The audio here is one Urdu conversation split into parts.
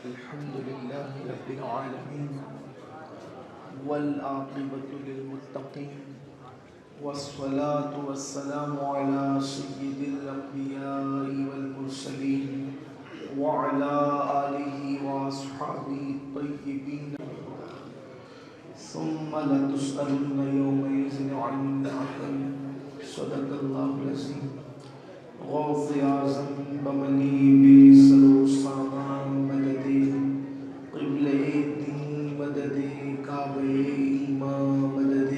الحمد لله رب العالمين والعاقبة للمتقين والصلاة والسلام على سيد الأنبياء والمرسلين وعلى آله وأصحابه الطيبين ثم لتسألن يومئذ عن النعيم. صدق الله العظيم. غوث اعظم بمنی بے سرو سامان مدد قبلہ دین مدد کعبہ ایمان مدد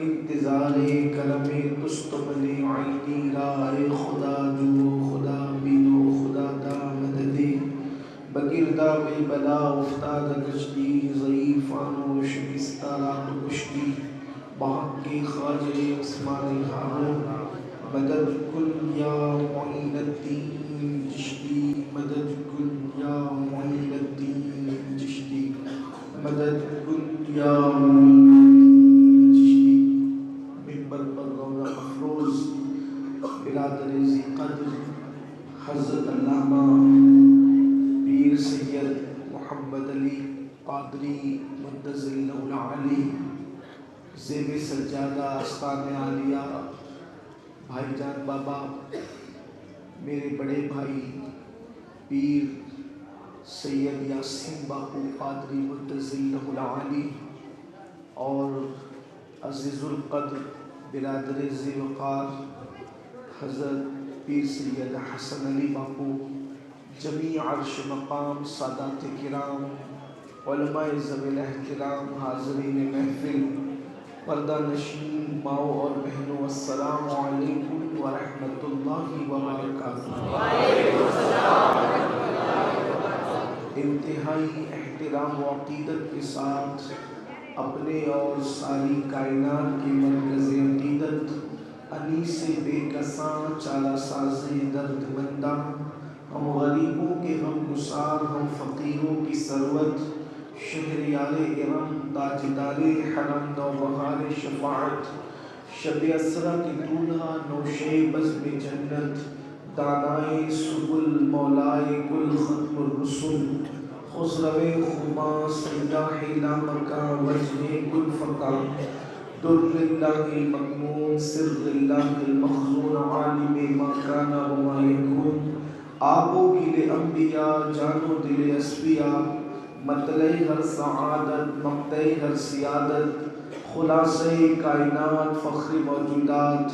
انتظار کرم تستقبل عینی رائے خدا جو خدا بینو خدا دا مدد بگردہ بے بلا افتاد کشتی ضعیفان و شکستہ رات کشتی بحق کے خواجہ عثمان ہارون مدد کن یا معین الدین چشتی مدد کن یا معین الدین چشتی مدد کن یا معین الدین چشتی. ممبر پر رونق افروز برادر ذی قدر حضرت علامہ پیر سید محمد علی قادری مدظ اللہ العلی زیب سجادہ آستان عالیہ بھائی جان بابا، میرے بڑے بھائی پیر سید یاسین باپو قادری مدظ اللہ العالی اور عزیز القدر برادر ذی وقار حضرت پیر سید حسن علی باپو، جمیع عرش مقام سادات کرام، علماء ذوی الاحترام، حاضرین محفل، پردہ نشین ماؤں اور بہنوں، السلام علیکم ورحمۃ اللہ وبرکاتہ. انتہائی احترام و عقیدت کے ساتھ اپنے اور ساری کائنات کے مرکز عقیدت انیس بے کساں چارہ ساز درد منداں، ہم غریبوں کے غم گسار، ہم فقیروں کی ثروت، شہریار ارم تاجدار حرم نوبہار شفاعت، شب اسرا کی دولہا نوشے بزم جنت، دانائے سبل مولائے گل ختم الرسل، خسرو خماں سیاح لامکاں وجہ گل فقاں، در اللہ المکنون سر اللہ المخزون عالم ما کان وما یکون، آب و گل انبیاء جان و دل اصفیاء، مطلع ہر سعادت مقطع ہر سیادت، خلاصہ کائنات فخر موجودات،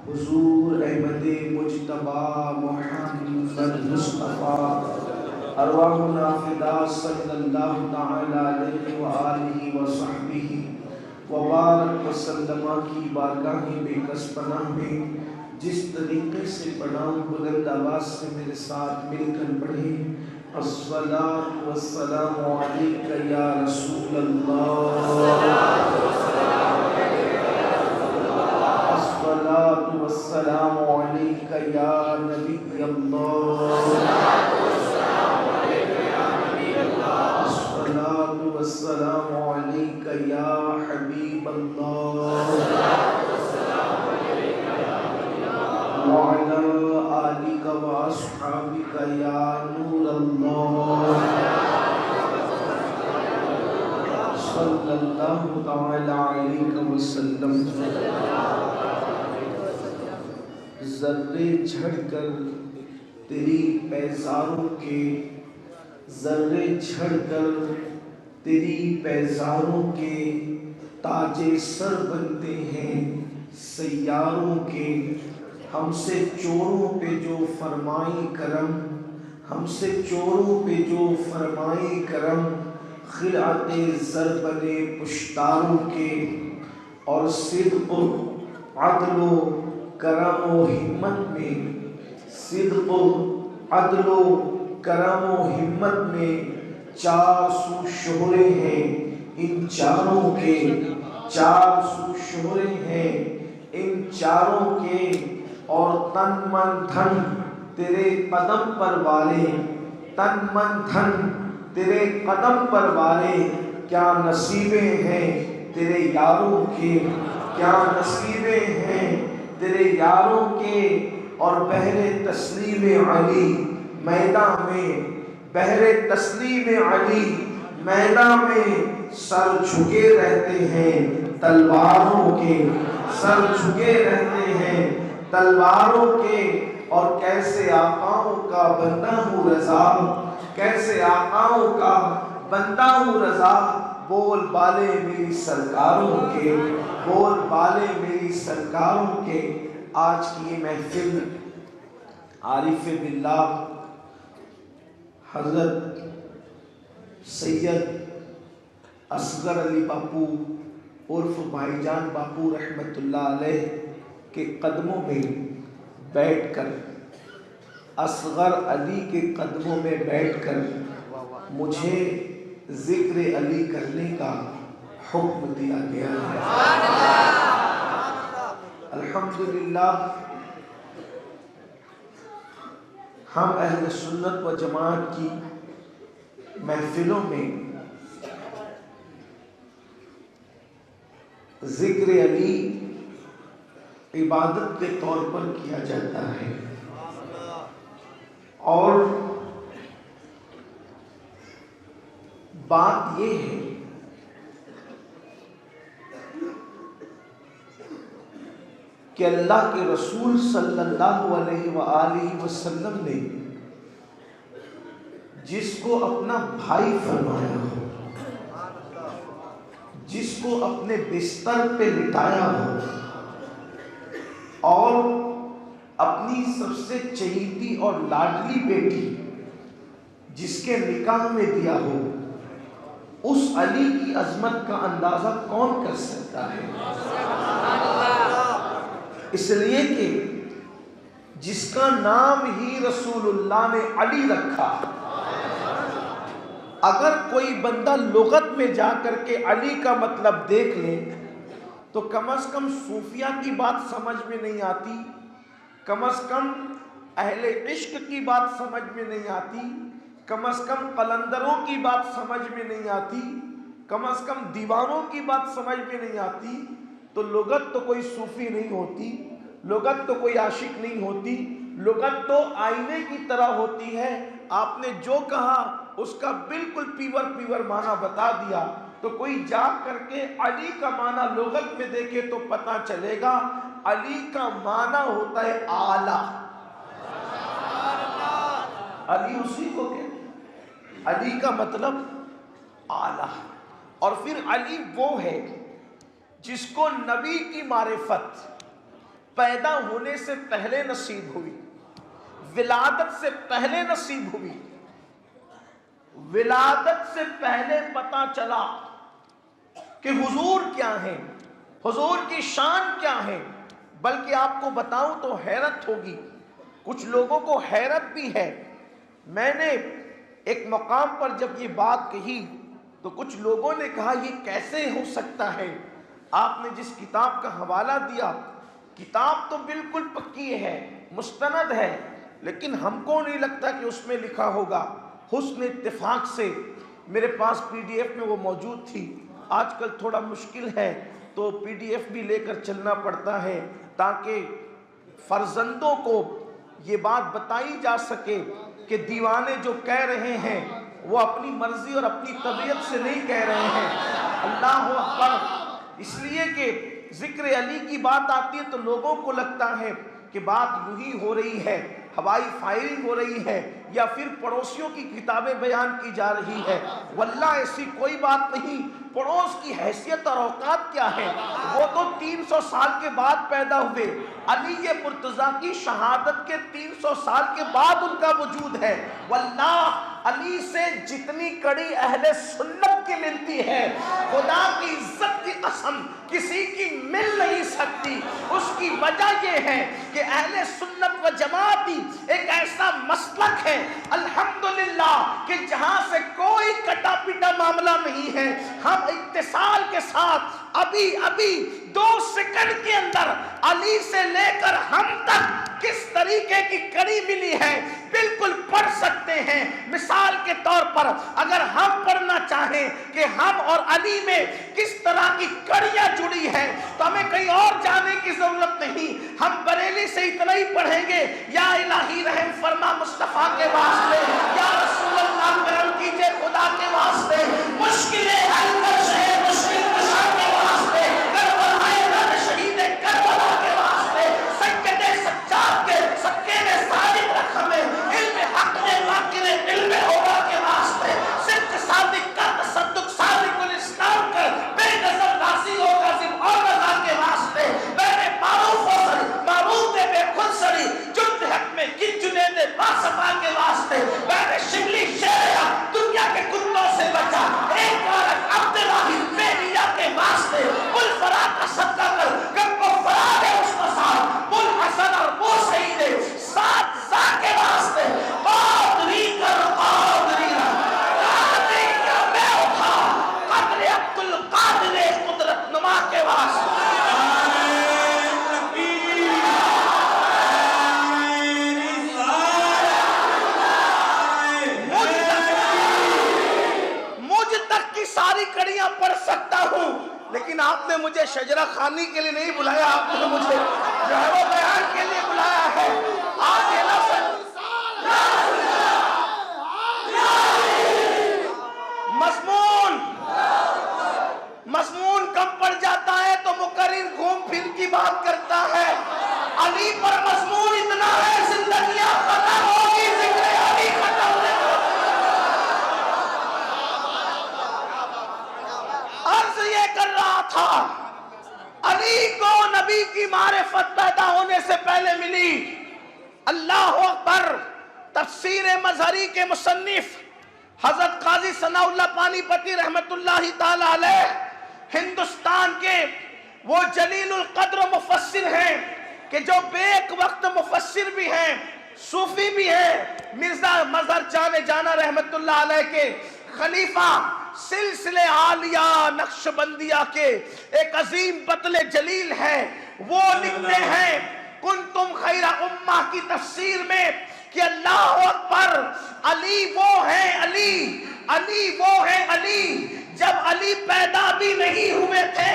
حضور احمد مجتبی محمد مصطفیٰ، ارواحنا فدا صلی اللہ تعالی علیہ وآلہ وصحبہ وبارک وسلم کی بارگاہ بے کس پناہ میں جس طریقے سے پڑھا بلند آواز سے میرے ساتھ مل کر پڑھیں. الصلاۃ والسلام علیک یا رسول اللہ، الصلاۃ والسلام علیک یا نبی اللہ، الصلاۃ والسلام علیک یا حبیب اللہ، وعلی آلک واصحابک یا نور اللہ، صلی اللہ تعالی علیہ وسلم. ذرے جھڑ کر تیری پیزاروں کے، ذرے جھڑ کر تیری پیزاروں کے تاج سر بنتے ہیں سیاروں کے. ہم سے چوروں پہ جو فرمائی کرم، ہم سے چوروں پہ جو فرمائی کرم، خلعت زر بنے پشتاروں کے. اور صدق و عدل و کرم و ہمت میں، صدق و عدل و کرم و ہمت میں 400 شہرے ہیں ان چاروں کے، 400 شہرے ہیں ان چاروں کے. اور تن من دھن تیرے قدم پر والے، تن من دھن تیرے قدم پر والے. کیا نصیبیں ہیں تیرے یاروں کے، کیا نصیبیں ہیں تیرے یاروں کے. اور بہر تسلیم علی میدان میں بہر تسلیم علی میدان میں سر جھکے رہتے ہیں تلواروں کے، سر جھکے رہتے ہیں تلواروں کے، اور کیسے آقاؤں کا بندہ ہوں رضا، کیسے آقاؤں کا بندہ ہوں رضا، بول بالے میری سرکاروں کے، بول بالے میری سرکاروں کے۔ آج کی یہ محفل عارف باللہ حضرت سید اصغر علی باپو عرف بھائی جان باپو رحمت اللہ علیہ کے قدموں میں بیٹھ کر، اصغر علی کے قدموں میں بیٹھ کر مجھے ذکر علی کرنے کا حکم دیا گیا ہے۔ الحمدللہ ہم اہل سنت و جماعت کی محفلوں میں ذکر علی عبادت کے طور پر کیا جاتا ہے، اور بات یہ ہے کہ اللہ کے رسول صلی اللہ علیہ وآلہ وسلم نے جس کو اپنا بھائی فرمایا ہو، جس کو اپنے بستر پہ لٹایا ہو، اور اپنی سب سے چہیتی اور لاڈلی بیٹی جس کے نکاح میں دیا ہو، اس علی کی عظمت کا اندازہ کون کر سکتا ہے؟ اس لیے کہ جس کا نام ہی رسول اللہ نے علی رکھا، اگر کوئی بندہ لغت میں جا کر کے علی کا مطلب دیکھ لے تو کم از کم صوفیہ کی بات سمجھ میں نہیں آتی، کم از کم اہل عشق کی بات سمجھ میں نہیں آتی، کم از کم قلندروں کی بات سمجھ میں نہیں آتی، کم از کم دیوانوں کی بات سمجھ میں نہیں آتی، تو لغت تو کوئی صوفی نہیں ہوتی، لغت تو کوئی عاشق نہیں ہوتی، لغت تو آئینے کی طرح ہوتی ہے۔ آپ نے جو کہا اس کا بالکل پیور معنی بتا دیا، تو کوئی جا کر کے علی کا معنی لغت میں دیکھے تو پتہ چلے گا علی کا معنی ہوتا ہے اعلیٰ۔ علی اسی کو کہتے ہیں، علی کا مطلب اعلیٰ۔ اور پھر علی وہ ہے جس کو نبی کی معرفت پیدا ہونے سے پہلے نصیب ہوئی، ولادت سے پہلے نصیب ہوئی، ولادت سے پہلے پتہ چلا کہ حضور کیا ہیں، حضور کی شان کیا ہے۔ بلکہ آپ کو بتاؤں تو حیرت ہوگی، کچھ لوگوں کو حیرت بھی ہے۔ میں نے ایک مقام پر جب یہ بات کہی تو کچھ لوگوں نے کہا یہ کیسے ہو سکتا ہے؟ آپ نے جس کتاب کا حوالہ دیا، کتاب تو بالکل پکی ہے، مستند ہے، لیکن ہم کو نہیں لگتا کہ اس میں لکھا ہوگا۔ حسن اتفاق سے میرے پاس پی ڈی ایف میں وہ موجود تھی۔ آج کل تھوڑا مشکل ہے تو پی ڈی ایف بھی لے کر چلنا پڑتا ہے تاکہ فرزندوں کو یہ بات بتائی جا سکے کہ دیوانے جو کہہ رہے ہیں وہ اپنی مرضی اور اپنی طبیعت سے نہیں کہہ رہے ہیں۔ اللہ اکبر۔ اس لیے کہ ذکر علی کی بات آتی ہے تو لوگوں کو لگتا ہے کہ بات یوں ہی ہو رہی ہے، ہوائی فائرنگ ہو رہی ہے، یا پھر پڑوسیوں کی کتابیں بیان کی جا رہی ہے۔ واللہ ایسی کوئی بات نہیں۔ پڑوس کی حیثیت اور اوقات کیا ہے؟ وہ تو 300 سال کے بعد پیدا ہوئے، علی مرتضیٰ کی شہادت کے 300 سال کے بعد ان کا وجود ہے۔ واللہ علی سے جتنی کڑی اہل سنت کی ملتی ہے، خدا کی عزت کی قسم کسی کی مل نہیں سکتی۔ اس کی وجہ یہ ہے کہ اہل سنت و جماعتی ایک ایسا مسلک ہے الحمدللہ کہ جہاں سے کوئی کٹا پٹا معاملہ نہیں ہے۔ ہم اتصال کے ساتھ ابھی 2 سیکنڈ کے اندر علی سے لے کر ہم تک کس طریقے کی کڑی ملی ہے بالکل پڑھ سکتے ہیں۔ مثال کے طور پر اگر ہم پڑھنا چاہیں کہ ہم اور علی میں کس طرح کی کڑیاں جڑی ہیں تو ہمیں کہیں اور جانے کی ضرورت نہیں۔ ہم بریلی سے اتنا ہی پڑھیں گے، یا الہی رحم فرما مصطفیٰ کے واسطے، یا رسول اللہ آپ نے مجھے شجرہ خوانی کے لیے نہیں بلایا، آپ نے مجھے جو ہے وہ بیان کے لیے بلایا ہے۔ آپ یہ نہ مضمون کم پڑ جاتا ہے تو مقرر گھوم پھر کی بات کرتا ہے۔ علی پر مضمون اتنا ہے، زندگیاں ختم ہوگی، ذکر علی ختم نہیں ہوگی۔ عرض یہ کر رہا تھا، علی کو نبی کی معرفت پیدا ہونے سے پہلے ملی۔ اللہ اکبر۔ تفسیر مظہری کے مصنف حضرت قاضی ثناء اللہ پانی پتی رحمت اللہ تعالی علیہ ہندوستان کے وہ جلیل القدر مفسر ہیں کہ جو بیک وقت مفسر بھی ہیں، صوفی بھی ہیں۔ مرزا مظہر جانے جانا رحمت اللہ علیہ کے خلیفہ سلسلے عالیہ نقشبندیہ کے ایک عظیم بطل جلیل ہے۔ وہ لکھتے ہیں کنتم خیر امہ کی تفسیر میں کہ اللہ اکبر، علی وہ ہیں، علی وہ ہیں، علی جب علی پیدا بھی نہیں ہوئے تھے،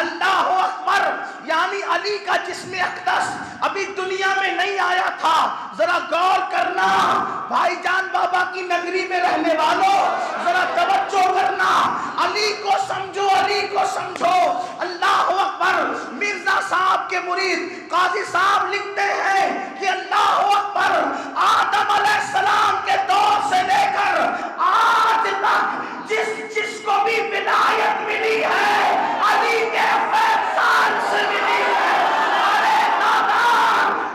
اللہ اکبر، یعنی علی کا جسم اقدس ابھی دنیا میں نہیں آیا تھا۔ ذرا غور کرنا بھائی جان بابا کی نگری میں رہنے والوں، ذرا توجہ کرنا، علی کو سمجھو، علی کو سمجھو۔ اللہ اکبر۔ مرزا صاحب کے مرید قاضی صاحب لکھتے ہیں کہ اللہ اکبر، آدم علیہ السلام کے دور سے لے کر آج تک جس کو بھی ولایت ملی ہے، علی کے فیضان سے ملی ہے۔ ارے دادا،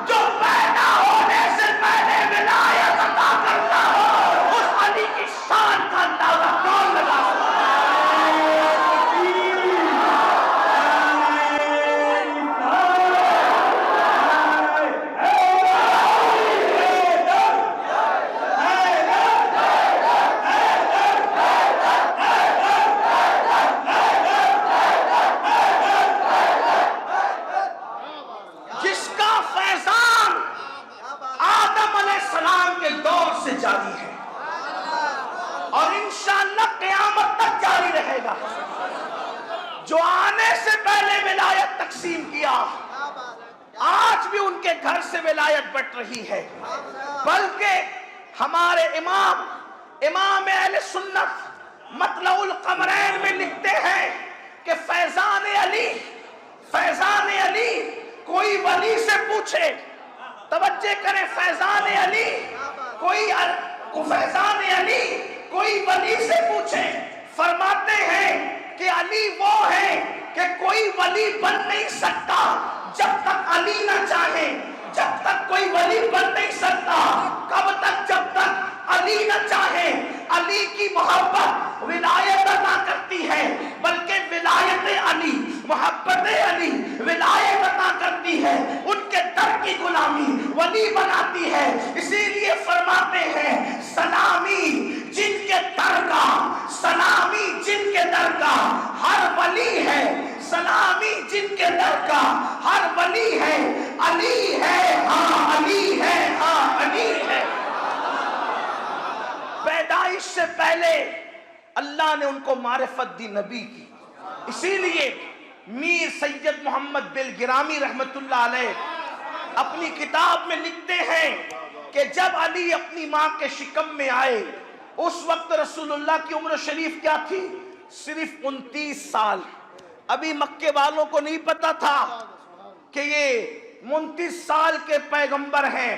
جو پیدا ہونے سے پہلے ولایت عطا کرتا ہو، اس علی کی شان کا اندازہ کون لگا سکتا ہے؟ جاری ہے اور انشاءاللہ قیامت تک جاری رہے گا۔ جو آنے سے پہلے ولایت تقسیم کیا، آج بھی ان کے گھر سے ولایت بٹ رہی ہے۔ بلکہ ہمارے امام اہل سنت مطلع القمرین میں لکھتے ہیں کہ فیضان علی کوئی ولی سے پوچھے، توجہ کریں، فیضان علی کوئی ولی سے پوچھے، فرماتے ہیں کہ علی وہ ہے کہ کوئی ولی بن نہیں سکتا جب تک علی نہ چاہے، جب تک کوئی ولی بن نہیں سکتا۔ کب تک؟ جب تک علی نہ چاہے۔ علی کی محبت ولایت عطا کرتی ہے، بلکہ ولایت علی، محبت علی ولایت عطا کرتی ہے، ان کے در کی غلامی ولی بناتی ہے۔ اسی لیے فرماتے ہیں سلامی جن کے در کا، سلامی جن کے در کا ہر ولی ہے، سلامی جن کے در کا ہر ولی ہے، علی ہے ہاں علی ہے ہاں علی ہے۔ پیدائش سے پہلے اللہ نے ان کو معرفت دی نبی کی۔ اسی لیے میر سید محمد بلگرامی رحمت اللہ علیہ اپنی کتاب میں لکھتے ہیں کہ جب علی اپنی ماں کے شکم میں آئے، اس وقت رسول اللہ کی عمر شریف کیا تھی؟ صرف 29 سال۔ ابھی مکے والوں کو نہیں پتا تھا کہ یہ 29 سال کے پیغمبر ہیں،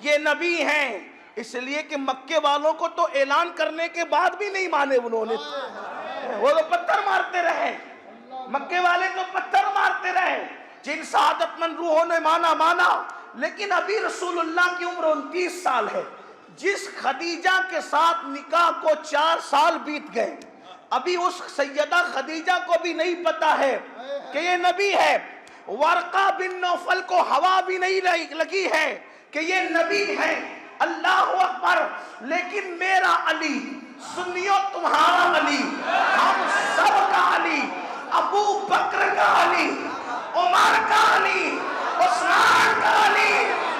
یہ نبی ہیں، اس لیے کہ مکے والوں کو تو اعلان کرنے کے بعد بھی نہیں مانے انہوں نے، وہ تو پتھر مارتے رہے، مکے والے تو پتھر مارتے رہے۔ جن سعادت مند روحوں نے مانا، لیکن ابھی رسول اللہ کی عمر 29 سال ہے۔ جس خدیجہ کے ساتھ نکاح کو 4 سال بیت گئے، ابھی اس سیدہ خدیجہ کو بھی نہیں پتا ہے کہ یہ نبی ہے۔ ورقہ بن نوفل کو ہوا بھی نہیں لگی ہے کہ یہ نبی ہے۔ اللہ اکبر۔ لیکن میرا علی، سنیو تمہارا علی، ہم سب کا علی، ابو بکر کا علی، عمر کا علی، عثمان کا علی،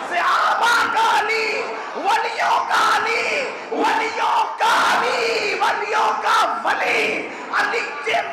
صحابہ کا علی، ولیوں کا علی، ولیوں کا علی، ولیوں کا ولی، علی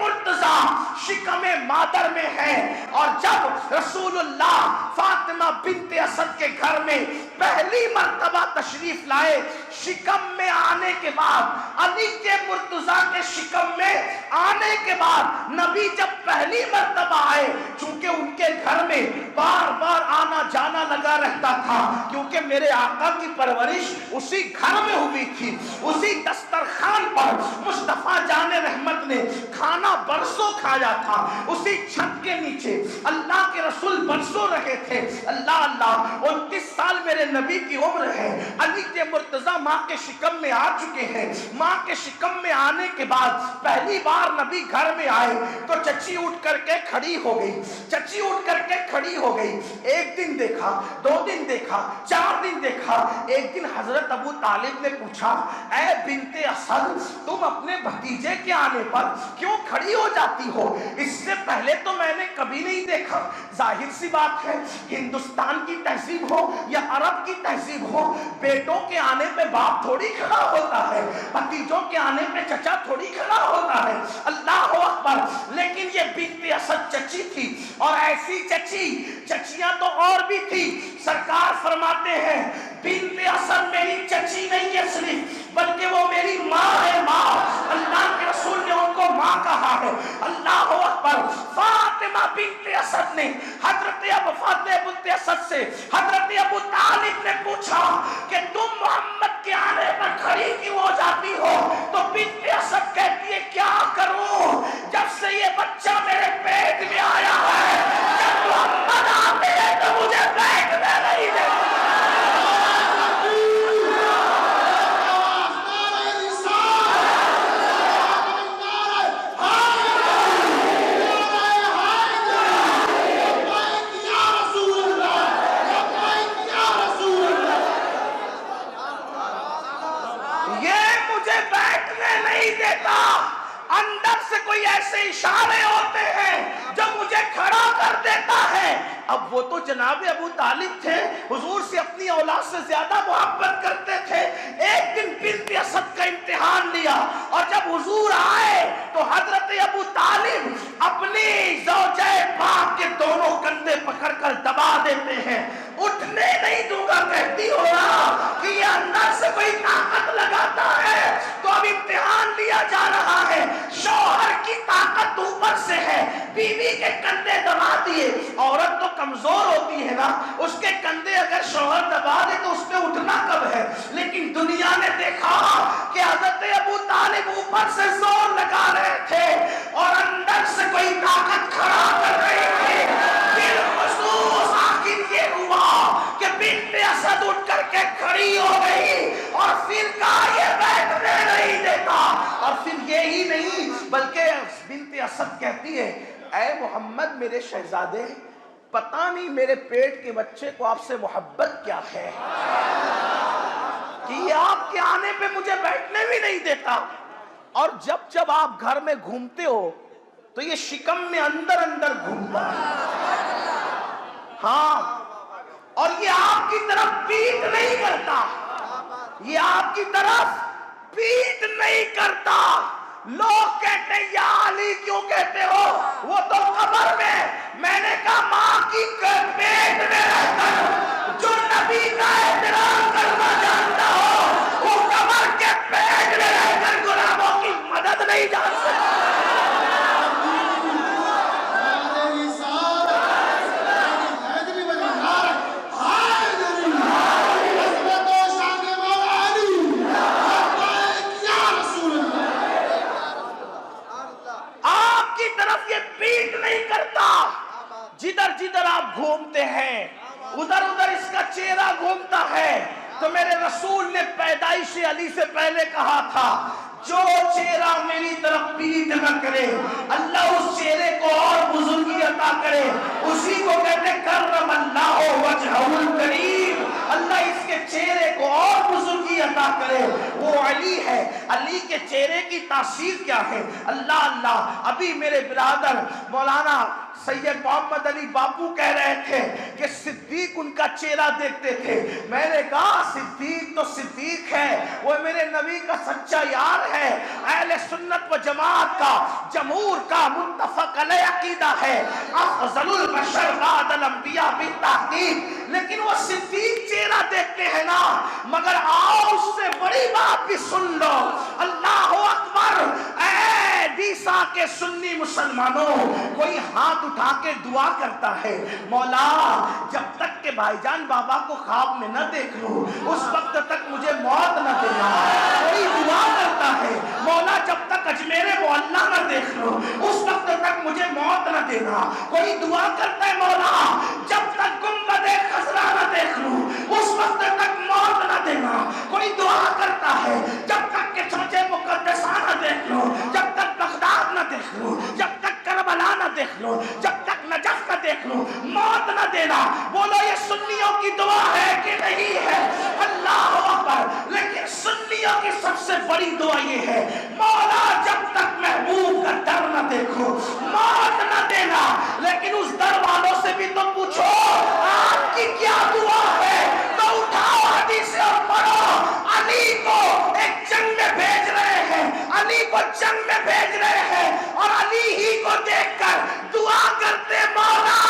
مرتضیٰ شکم مادر میں ہے. اور جب رسول اللہ فاطمہ بنت اسد کے گھر میں پہلی مرتبہ تشریف لائے, شکم میں آنے کے بعد, علی کے مرتضیٰ کے شکم میں آنے کے بعد نبی جب پہلی مرتبہ آئے, چونکہ ان کے گھر میں بار بار آنا جانا لگا رہتا تھا, کیونکہ میرے آقا کی پرورش اسی گھر میں ہوئی تھی, اسی دسترخوان پر مصطفیٰ جان رحمت نے کھانا برسوں کھایا تھا, اسی چھت کے نیچے اللہ کے رسول برسوں رہے تھے. اللہ اللہ, 29 سال میرے نبی کی عمر ہے. علی کے مرتضیٰ ماں کے شکم میں آ چکے ہیں. ماں کے شکم میں آنے کے بعد پہلی بار نبی گھر میں آئے تو چچی اٹھ کر کے کھڑی ہو گئی, چچی اٹھ کر کے کھڑی ہو گئی. ایک دن دیکھا, 2 دن دیکھا, 4 دن دیکھا. ایک دن حضرت ابو طالب نے پوچھا, اے بنت اسد, تم اپنے بھتیجے کے آنے پر کیوں کھڑی ہو جاتی ہو؟ اس سے پہلے تو میں نے کبھی نہیں دیکھا. ظاہر سی بات ہے, ہندوستان کی تہذیب ہو یا عرب کی تہذیب ہو, بیٹوں کے آنے پہ باپ تھوڑی کھڑا ہوتا ہے, بھتیجوں کے آنے پہ چچا تھوڑی کھڑا ہوتا ہے. اللہ اکبر. لیکن یہ بنت اسد چچی تھی, اور ایسی چچی, چچیاں تو اور بھی تھی. سرکار فرماتے ہیں بنت اسد میری چچی نہیں ہے صرف, بلکہ وہ میری ماں ہے, ماں. اللہ کے رسول نے ان کو ماں کہا ہے. اللہ اکبر. فاطمہ بنت اسد نے حضرت اسد سے حضرت ابو طالب نے پوچھا کہ تم محمد کے آنے پر کھڑی کیوں ہو جاتی ہو؟ تو بنت اسد کہتی ہے کیا کروں, جب سے یہ بچہ میرے پیٹ میں آیا ہے, جب محمد آتے ہیں تو مجھے پیٹ میں نہیں دیتا. اندر سے کوئی ایسے اشارے ہوتے ہیں جو مجھے کھڑا کر دیتا ہے. اب وہ تو جناب ابو طالب تھے, حضور سے اپنی اولاد سے زیادہ محبت کرتے تھے. ایک دن بنت اسد کا امتحان لیا, اور جب حضور آئے تو حضرت ابو طالب اپنی زوجہ پاک کے دونوں کندھے پکڑ کر دبا دیتے ہیں. اٹھنے نہیں دوں گا کہتی ہو نا کہ یہ اندر سے کوئی طاقت لگاتا ہے. تو اب امتحان لیا جا رہا ہے. شوہر کی طاقت اوپر سے ہے, بیوی کے کندھے دبا دیے. عورت تو کمزور ہوتی ہے نا, اس کے کندھے اگر شوہر دبا دے تو اس نے اٹھنا کب ہے. لیکن دنیا نے دیکھا کہ حضرت ابو طالب اوپر سے زور لگا رہے تھے اور اندر سے کوئی طاقت کھڑا کر رہی تھی. بالخصوص آخر یہ ہوا کہ بنت اسد اٹھ کر کے کھڑی ہو گئی, اور پھر کہا یہ بیٹھنے نہیں دیتا. اور پھر یہی نہیں بلکہ بنت اسد کہتی ہے, اے محمد میرے شہزادے, پتہ نہیں میرے پیٹ کے بچے کو آپ سے محبت کیا ہے کہ یہ آپ کے آنے پہ مجھے بیٹھنے بھی نہیں دیتا. اور جب جب آپ گھر میں گھومتے ہو تو یہ شکم میں اندر اندر گھومتا ہے. ہاں, اور یہ آپ کی طرف پیٹ نہیں کرتا, یہ آپ کی طرف پیٹ نہیں کرتا. لوگ کہتے ہیں یا علی کیوں کہتے ہو, وہ تو قبر میں نے کہا ماں کی پیٹ میں رہ کر جو نبی کا احترام کرنا جانتا ہو وہ قبر کے پیٹ میں رہ کر غلاموں کی مدد نہیں جان سکتا. جدھر جدھر آپ گھومتے ہیں ادھر ادھر اس کا چہرہ گھومتا ہے. تو میرے رسول نے پیدائش علی سے پہلے کہا تھا جو چہرہ میری طرف پیٹ نہ کرے اللہ اس چہرے کو اور بزرگی عطا کرے. اسی کو کہتے کرم اللہ وجہہ الکریم, اللہ اس کے کے چہرے کو اور بزرگی عطا کرے وہ علی ہے. علی کے چہرے کی تاثیر کیا ہے؟ اللہ اللہ. ابھی میرے برادر مولانا سید محمد علی باپو کہہ رہے تھے کہ صدیق ان کا چہرہ دیکھتے تھے. میں نے کہا صدیق تو صدیق ہے, وہ میرے نبی کا سچا یار ہے, اہل سنت و جماعت کا, جمہور کا متفق علیہ عقیدہ ہے, افضل البشر بعد الانبیاء بالتحقیق. لیکن وہ صدیق چہرہ دیکھتے ہیں نا, مگر آؤ اس سے بڑی بات بھی سن لو. اللہ اکبر. اے دیسا کے سنی مسلمانوں, کوئی ہاتھ اٹھا کے دعا کرتا ہے, مولا جب تک کہ بھائی جان بابا کو خواب میں نہ دیکھ لوں اس وقت تک مجھے موت نہ دینا. کوئی دعا کرتا ہے, مولا جب تک اجمیر معلیٰ نہ دیکھ لوں اس وقت تک مجھے موت نہ دینا. کوئی دعا کرتا ہے, مولا جب تک گنبد خضرا نہ دیکھ لوں اس وقت تک موت نہ دینا. کوئی دعا کرتا ہے, جب تک کہ چھوٹے مقدسہ نہ دیکھ لوں, جب تک بغداد نہ دیکھ لوں, جب تک کربلا نہ دیکھ لوں, جب تک نجف نہ دیکھ لوں, موت نہ دینا. بولو یہ سنیوں کی دعا ہے کہ نہیں ہے؟ اللہ اکبر. لیکن سنیوں کی سب سے بڑی دعا یہ ہے, مولا جب تک محبوب کا در نہ دیکھو موت نہ دینا. لیکن اس در والوں سے بھی تو پوچھو آپ کی کیا دعا ہے, تو اٹھاؤ حدیث اور پڑھو. علی کو ایک جنگ میں بھیج رہے ہیں, علی کو جنگ میں بھیج رہے ہیں, اور علی ہی کو دیکھ کر دعا کرتے, مولا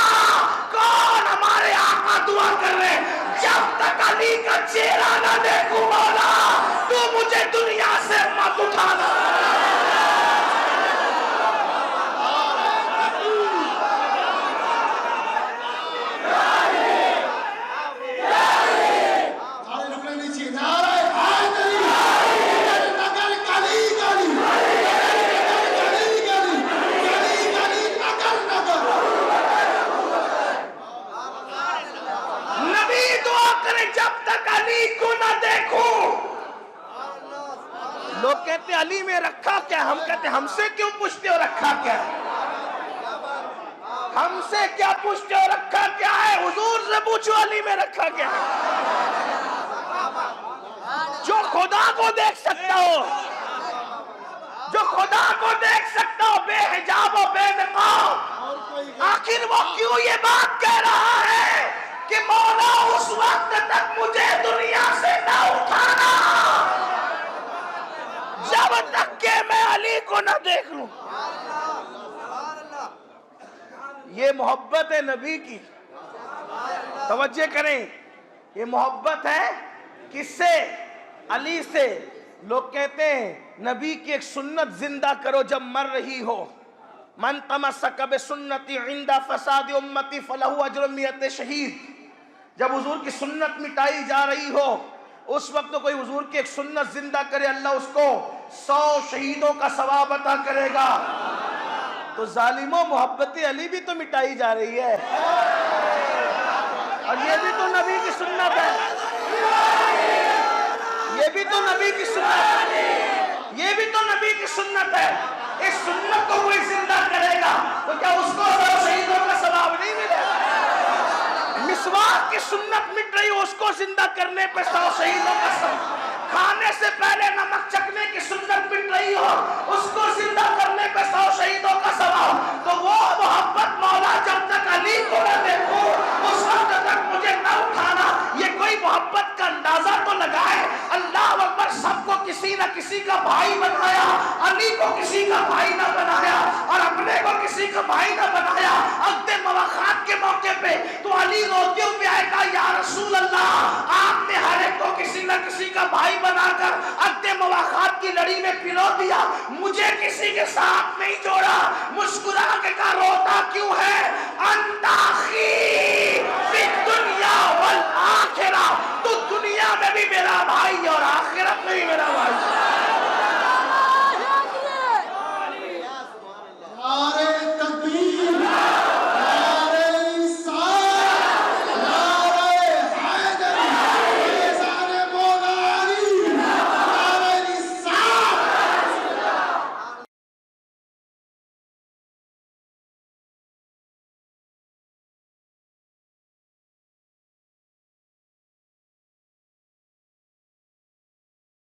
کون ہمارے آقا دعا کر رہے, جب تک علی کا چہرہ نہ دیکھوں مولا تو مجھے دنیا سے مت اٹھانا. جب تک علی کو نہ دیکھوں. لوگ کہتے علی میں رکھا کیا, ہم کہتے ہم سے کیوں پوچھتے ہو رکھا کیا ہے, ہم سے کیا پوچھتے ہو رکھا کیا ہے, حضور سے پوچھو علی میں رکھا کیا ہے. جو خدا کو دیکھ سکتا ہو, جو خدا کو دیکھ سکتا ہو بے حجاب و بے نقاب, آخر وہ کیوں یہ بات کہہ رہا ہے کہ مولا اس وقت تک مجھے دنیا سے نہ اٹھانا جب تک کہ میں علی کو نہ دیکھ لوں. یہ محبت ہے نبی کی, توجہ کریں, یہ محبت ہے کس سے؟ علی سے. لوگ کہتے ہیں نبی کی ایک سنت زندہ کرو جب مر رہی ہو, من تمسک بسنتی عند فساد امتی فلہ اجر 100 شہید. جب حضور کی سنت مٹائی جا رہی ہو اس وقت کوئی حضور کی ایک سنت زندہ کرے, اللہ اس کو 100 شہیدوں کا ثواب عطا کرے گا. تو ظالموں, محبت علی بھی تو مٹائی جا رہی ہے, اور یہ بھی تو نبی کی سنت ہے, یہ بھی تو نبی کی سنت ہے, یہ بھی تو نبی کی سنت ہے. اس سنت کو کوئی زندہ کرے گا تو کیا اس کو 100 شہیدوں کا ثواب نہیں ملے گا؟ مسواک کی سنت مٹ رہی ہو, اس کو زندہ کرنے پہ 100 شہیدوں کا ثواب. کھانے سے پہلے نمک چکھنے کی سنت مٹ رہی ہو, اس کو زندہ کرنے پہ 100 شہیدوں کا ثواب. تو وہ محبت مولا جب تک علی کو نہ دیکھوں اس وقت تک مجھے نہ اٹھانا. یہ کوئی محبت کا اندازہ تو لگائے. اللہ اکبر. سب کو کسی نہ کسی کا بھائی بنایا, علی کو کسی کا بھائی نہ بنایا, اور اپنے کو کسی کا بھائی نہ بنایا. عقد مواخات کے موقع پہ تو علی روتے ہوئے آئے گا, یا رسول اللہ آپ نے ہر ایک کو کسی نہ کسی کا بھائی بنا کر عقد مواخات کی لڑی میں پلو دیا, مجھے کسی کے ساتھ نہیں جوڑا. مسکرا کے کہا روتا کیوں ہے, انت اخی فی الدنیا والآخرہ